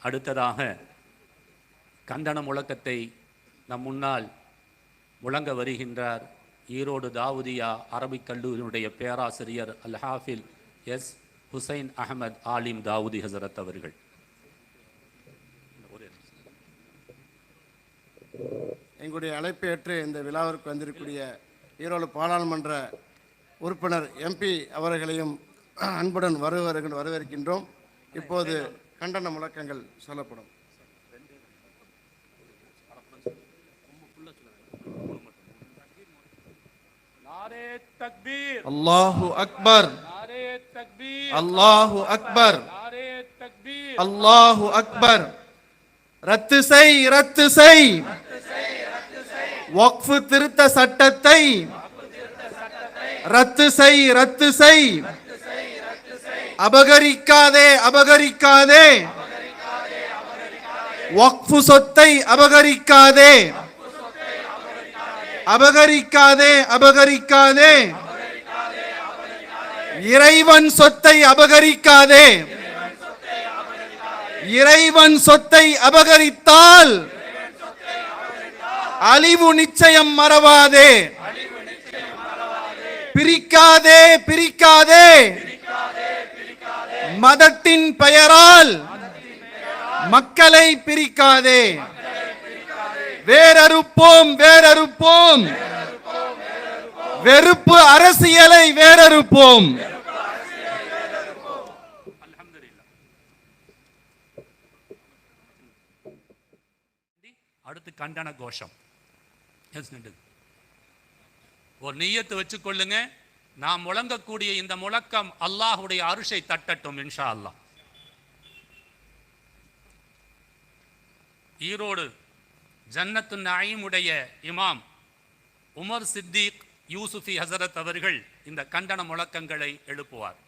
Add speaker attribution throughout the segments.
Speaker 1: அடுத்ததாக கண்டன முழக்கத்தை நம் முன்னால் முழங்க வருகின்றார் ஈரோடு தாவூதியா அரபிக் கல்லூரியினுடைய பேராசிரியர் அல் ஹாஃபில் எஸ் ஹுசைன் அஹமத் ஆலிம் தாவூதி ஹசரத் அவர்கள்.
Speaker 2: எங்களுடைய அழைப்பை ஏற்று இந்த விழாவிற்கு வந்திருக்கக்கூடிய ஈரோடு பாராளுமன்ற உறுப்பினர் எம்பி அவர்களையும் அன்புடன் வரவேற்கின்றோம். இப்போது கண்டன முழக்கங்கள் சொல்லப்படும்.
Speaker 3: அல்லாஹு அக்பர், அல்லாஹு அக்பர், அல்லாஹு அக்பர். ரத்து செய், ரத்து செய் வக்ஃப் திருத்த சட்டத்தை, ரத்து செய், ரத்து செய். அபகரிக்காதே, அபகரிக்காதே. வக்ஃப் சொத்தை அபகரிக்காதே, அபகரிக்காதே, அபகரிக்காதே. இறைவன் சொத்தை அபகரிக்காதே. இறைவன் சொத்தை அபகரித்தால் அழிவு நிச்சயம் மறவாதே. பிரிக்காதே, பிரிக்காதே. மதத்தின் பெயரால் மக்களை பிரிக்காதே. வேரறுப்போம், வேரறுப்போம். வெறுப்பு அரசியலை வேரறுப்போம்.
Speaker 1: அடுத்து கண்டன கோஷம். ஒரு நிய்யத்து வச்சுக்கொள்ளுங்க, நாம் முழங்கக்கூடிய இந்த முழக்கம் அல்லாஹுடைய அருஷை தட்டட்டும் இன்ஷா அல்லாஹ். ஈரோடு ஜன்னத்து நயீமுடைய இமாம் உமர் சித்திக் யூசுஃபி ஹசரத் அவர்கள் இந்த கண்டன முழக்கங்களை எழுப்புவார்.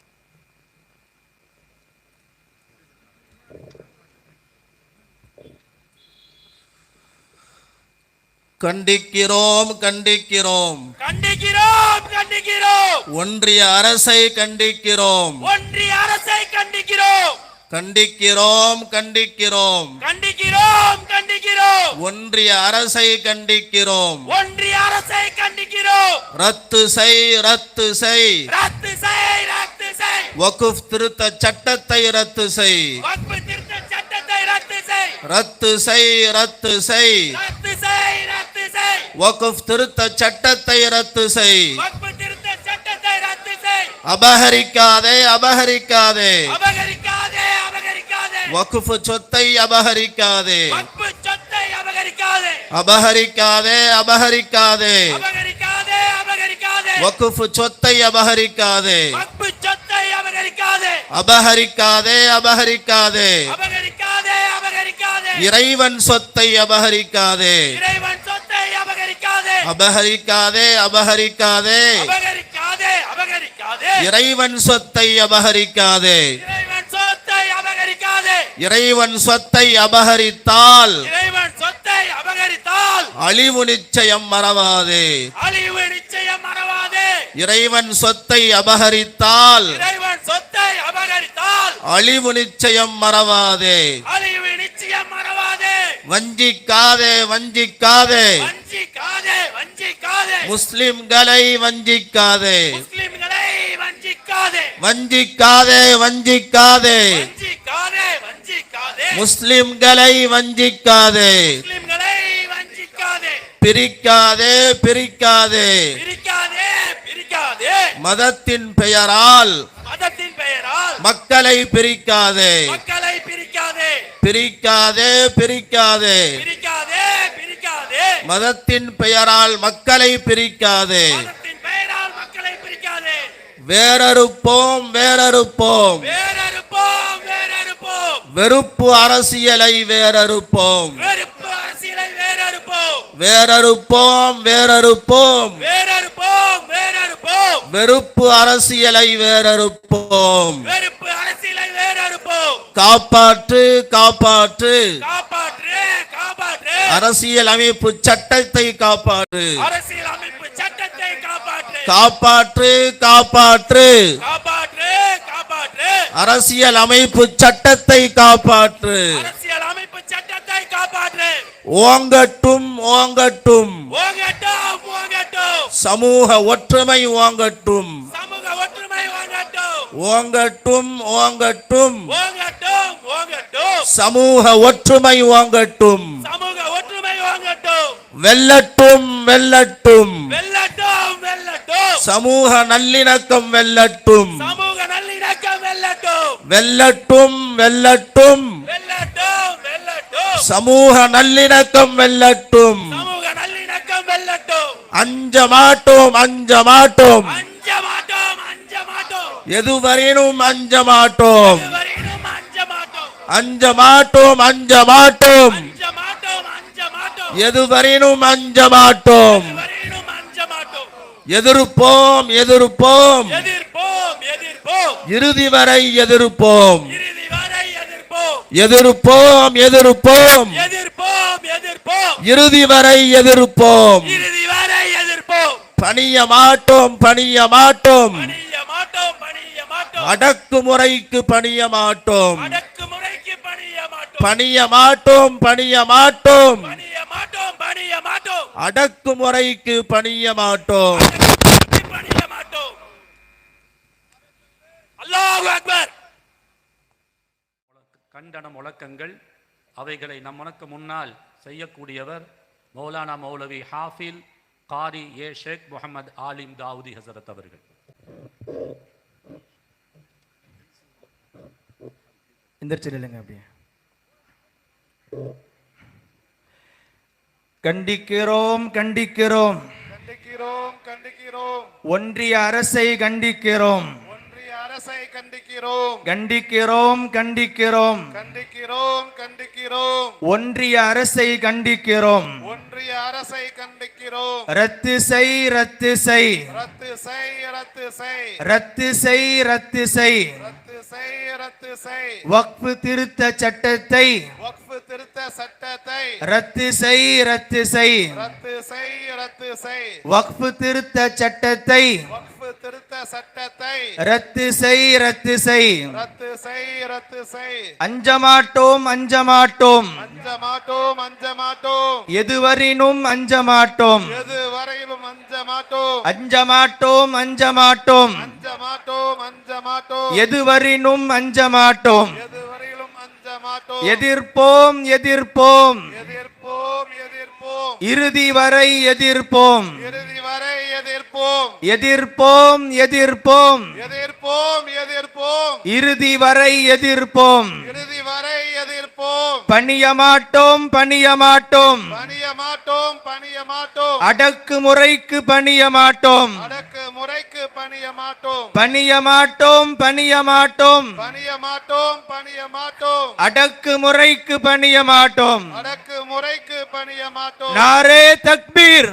Speaker 3: கண்டிக்கிறோம், கண்டிக்கிறோம்,
Speaker 4: கண்டிக்கிறோம், கண்டிக்கிறோம்.
Speaker 3: ஒன்றிய அரசை கண்டிக்கிறோம்,
Speaker 4: ஒன்றிய அரசை கண்டிக்கிறோம்,
Speaker 3: கண்டிக்கிறோம், கண்டிக்கிறோம்,
Speaker 4: கண்டிக்கிறோம், கண்டிக்கிறோம்.
Speaker 3: ஒன்றிய அரசை கண்டிக்கிறோம்,
Speaker 4: ஒன்றிய அரசை கண்டிக்கிறோம்.
Speaker 3: ரத்து செய், ரத்து செய்.
Speaker 4: ரத்து செய், ரத்து செய்.
Speaker 3: வக்ஃப் திருத்த சட்டத்தை ரத்து செய்.
Speaker 4: வக்ஃப் திருத்த சட்டத்தை ரத்து செய்.
Speaker 3: ரத்து செய், ரத்து செய்.
Speaker 4: ரத்து செய், ரத்து செய்.
Speaker 3: வக்ஃப் திருத்த சட்டத்தை ரத்து செய்.
Speaker 4: வக்ஃப் திருத்த சட்டத்தை ரத்து செய்.
Speaker 3: அபகரிக்காதே, அபகரிக்காதே.
Speaker 4: அபகரிக்காதே, அபகரிக்காதே.
Speaker 3: வக்ஃப் சொத்தை அபகரிக்காதே.
Speaker 4: வக்ஃப் சொத்தை அபகரிக்காதே.
Speaker 3: அபகரிக்காதே, அபகரிக்காதே.
Speaker 4: அபகரிக்காதே, அபகரிக்காதே.
Speaker 3: வக்ஃப் சொத்தை அபகரிக்காதே.
Speaker 4: வக்ஃப் சொத்தை அபகரிக்காதே.
Speaker 3: அபகரிக்காதே, அபகரிக்காதே.
Speaker 4: அபகரிக்காதே, அபகரிக்காதே.
Speaker 3: இறைவன் சொத்தை அபகரிக்காதே.
Speaker 4: இறைவன் சொத்தை அபகரிக்காதே.
Speaker 3: அபகரிக்காதே, அபகரிக்காதே.
Speaker 4: அபகரிக்காதே, அபகரிக்காதே.
Speaker 3: இறைவன் சொத்தை அபகரிக்காதே.
Speaker 4: இறைவன் சொத்தை அபகரிக்காதே.
Speaker 3: இறைவன் சொத்தை அபகரித்தால்
Speaker 4: இறைவன் சொத்தை அபகரித்தால்
Speaker 3: அழிவு நிச்சயம் மறவாதே.
Speaker 4: அழிவு நிச்சயம் மறவாதே.
Speaker 3: இறைவன் சொத்தை அபகரித்தால்
Speaker 4: இறைவன் சொத்தை அபகரித்தால்
Speaker 3: அழிவு நிச்சயம் மறவாதே.
Speaker 4: அழிவு நிச்சயம் மறவாதே.
Speaker 3: வஞ்சிக்காதே, வஞ்சிக்காதே.
Speaker 4: வஞ்சிக்காதே, வஞ்சிக்காதே.
Speaker 3: முஸ்லிம்களை வஞ்சிக்காதே.
Speaker 4: முஸ்லிம்களை வஞ்சிக்காதே.
Speaker 3: வஞ்சிக்காதே, வஞ்சிக்காதே.
Speaker 4: வஞ்சிக்காதே, வஞ்சிக்காதே.
Speaker 3: முஸ்லிம்களை வஞ்சிக்காதே.
Speaker 4: முஸ்லிம்களை வஞ்சிக்காதே.
Speaker 3: பிரிக்காதே, பிரிக்காதே.
Speaker 4: பிரிக்காதே, பிரிக்காதே.
Speaker 3: மதத்தின் பெயரால்
Speaker 4: மதத்தின் பெயரால்
Speaker 3: மக்களை பிரிக்காதே.
Speaker 4: மக்களை பிரிக்காதே.
Speaker 3: பிரிக்காதே, பிரிக்காதே.
Speaker 4: பிரிக்காதே, பிரிக்காதே.
Speaker 3: மதத்தின் பெயரால் மக்களை பிரிக்காதே.
Speaker 4: மதத்தின் பெயரால் மக்களை பிரிக்காதே.
Speaker 3: வேரறுப்போம், வேரறுப்போம்.
Speaker 4: வேரறுப்போம், வேரறுப்போம்.
Speaker 3: வெறுப்பு அரசியலை வேரறுப்போம்.
Speaker 4: வெறுப்பு அரசியலை வேரறுப்போம்.
Speaker 3: வேரறுப்போம், வேரறுப்போம்.
Speaker 4: வேரறுப்போம், வேரறுப்போம்.
Speaker 3: வெறுப்பு அரசியலை வேரறுப்போம்.
Speaker 4: வெறுப்பு அரசியலை வேரறுப்போம்.
Speaker 3: காப்பாற்று, காப்பாற்று.
Speaker 4: காப்பாற்று, காப்பாற்று.
Speaker 3: அரசியல் அமைப்பு சட்டத்தை காப்பாற்று.
Speaker 4: அரசியல் அமைப்பு சட்டத்தை காப்பாற்று.
Speaker 3: காப்பாற்று, காப்பாற்று.
Speaker 4: காப்பாற்று, காப்பாற்று.
Speaker 3: அரசியல் அமைப்பு சட்டத்தை காப்பாற்று.
Speaker 4: அரசியல் அமைப்பு சட்டத்தை காப்பாற்று.
Speaker 3: ஓங்கட்டும் ஓங்கட்டும்.
Speaker 4: ஓங்கட்டும் ஓங்கட்டும்.
Speaker 3: சமூக ஒற்றுமை ஓங்கட்டும்.
Speaker 4: சமூக ஒற்றுமை ஓங்கட்டும்.
Speaker 3: ஓங்கட்டும் ஓங்கட்டும்.
Speaker 4: ஓங்கட்டும் ஓங்கட்டும்.
Speaker 3: சமூக ஒற்றுமை ஓங்கட்டும்.
Speaker 4: சமூக ஒற்றுமை ஓங்கட்டும்.
Speaker 3: வெல்லட்டும் வெல்லட்டும்.
Speaker 4: வெல்லட்டும் வெல்லட்டும்.
Speaker 3: சமூக நல்லிணக்கம் வெல்லட்டும்.
Speaker 4: சமூக நல்லிணக்கம் வெல்லட்டும்.
Speaker 3: வெல்லட்டும் வெல்லட்டும்.
Speaker 4: வெல்லட்டும் வெல்லட்டும்.
Speaker 3: சமூக நல்லிணக்கம் வெல்லட்டும்.
Speaker 4: சமூக நல்லிணக்கம் வெல்லட்டும்.
Speaker 3: அஞ்ச மாட்டோம் அஞ்ச மாட்டோம்.
Speaker 4: அஞ்ச மாட்டோம் அஞ்ச மாட்டோம்.
Speaker 3: எதுவரையிலும் அஞ்ச மாட்டோம்.
Speaker 4: இதுவரையிலும் அஞ்ச மாட்டோம்.
Speaker 3: அஞ்ச மாட்டோம் அஞ்ச மாட்டோம்.
Speaker 4: அஞ்ச மாட்டோம் அஞ்ச மாட்டோம்.
Speaker 3: எதுவரையிலும் அஞ்ச மாட்டோம்.
Speaker 4: இதுவரையிலும் அஞ்ச மாட்டோம்.
Speaker 3: எதிர்ப்போம் எதிர்ப்போம்.
Speaker 4: எதிர்ப்போம் எதிர்ப்போம்.
Speaker 3: இறுதி வரை எதிர்ப்போம்.
Speaker 4: இறுதி வரை எதிர்ப்போம்.
Speaker 3: எதிர்ப்போம் எதிர்ப்போம்.
Speaker 4: எதிர்ப்போம் எதிர்ப்போம்.
Speaker 3: இறுதி வரை எதிர்ப்போம்.
Speaker 4: இறுதி வரை எதிர்ப்போம்.
Speaker 3: பணிய மாட்டோம் பணிய மாட்டோம்.
Speaker 4: பணிய மாட்டோம் பணிய மாட்டோம்.
Speaker 3: அடக்குமுறைக்கு பணிய மாட்டோம்.
Speaker 4: அடக்குமுறைக்கு பணிய மாட்டோம்.
Speaker 3: பணிய மாட்டோம் பணிய மாட்டோம்.
Speaker 4: பணிய மாட்டோம் பணிய மாட்டோம்.
Speaker 3: அடக்குமுறைக்கு பணிய மாட்டோம்.
Speaker 4: அடக்குமுறைக்கு பணிய மாட்டோம். அல்லாஹ் அக்பர்.
Speaker 1: கண்டன முழக்கங்கள் அவைகளை நம்மனக்கு முன்னால் செய்யக்கூடியவர் மௌலானா மௌலவி ஹாஃபில் காரி ஏ ஷேக் முகமது ஆலிம் தாவூதி ஹசரத் அவர்கள்.
Speaker 5: எந்திரிச்சிருங்க அப்படியே. கண்டிக்கிறோம் கண்டிக்கிறோம்
Speaker 6: கண்டிக்கிறோம் கண்டிக்கிறோம்.
Speaker 5: ஒன்றிய அரசை கண்டிக்கிறோம்
Speaker 6: ஒன்றிய அரசை கண்டிக்கிறோம்.
Speaker 5: கண்டிக்கிறோம் கண்டிக்கிறோம்.
Speaker 6: கண்டிக்கிறோம் கண்டிக்கிறோம்.
Speaker 5: ஒன்றிய அரசை கண்டிக்கிறோம்.
Speaker 6: ஒன்றிய அரசை கண்டிக்கிறோம்.
Speaker 5: ரத்து செய் ரத்து செய்.
Speaker 6: ரத்து செய் ரத்து செய்.
Speaker 5: ரத்து செய் ரத்து செய்.
Speaker 6: ரத்து செய் ரத்து செய்.
Speaker 5: வக்ஃபு திருத்த சட்டத்தை
Speaker 6: வக்ஃபு திருத்த சட்டத்தை
Speaker 5: ரத்து செய் ரத்து செய்.
Speaker 6: ரத்து செய் ரத்து செய்.
Speaker 5: வக்ஃபு திருத்த சட்டத்தை
Speaker 6: வக்ஃபு திருத்த சட்டத்தை
Speaker 5: ரத்து செய் ரத்து செய்.
Speaker 6: ரத்து செய் ரத்து செய்.
Speaker 5: அஞ்சமாட்டோம் அஞ்சமாட்டோம்.
Speaker 6: அஞ்ச மாட்டோம் அஞ்ச மாட்டோம்.
Speaker 5: எதுவரினும் அஞ்சமாட்டோம்.
Speaker 6: எது வரையிலும் அஞ்ச மாட்டோம்.
Speaker 5: அஞ்சமாட்டோம் அஞ்சமாட்டோம்.
Speaker 6: அஞ்ச மாட்டோம் அஞ்ச மாட்டோம்.
Speaker 5: எதுவரினும் அஞ்சமாட்டோம்.
Speaker 6: எது வரையிலும் அஞ்ச மாட்டோம்.
Speaker 5: எதிர்ப்போம் எதிர்ப்போம்.
Speaker 6: எதிர்ப்போம் எதிர்ப்போம்.
Speaker 5: இறுதி வரை எதிர்ப்போம்.
Speaker 6: இறுதி வரை எதிர்ப்போம்.
Speaker 5: எதிர்ப்போம் எதிர்ப்போம்.
Speaker 6: எதிர்ப்போம் எதிர்ப்போம்.
Speaker 5: இறுதி வரை எதிர்ப்போம்.
Speaker 6: இறுதி வரை எதிர்ப்போம்.
Speaker 5: பணியமாட்டோம் பணியமாட்டோம்.
Speaker 6: பணிய மாட்டோம் பணிய மாட்டோம்.
Speaker 5: அடக்குமுறைக்கு பணியமாட்டோம்.
Speaker 6: அடக்கு முறைக்கு பணிய மாட்டோம்.
Speaker 5: பணியமாட்டோம் பணியமாட்டோம்.
Speaker 6: பணிய மாட்டோம் பணிய மாட்டோம்.
Speaker 5: அடக்குமுறைக்கு பணியமாட்டோம்.
Speaker 6: அடக்கு முறைக்கு பணிய மாட்டோம்.
Speaker 5: நாரே தக்பீர்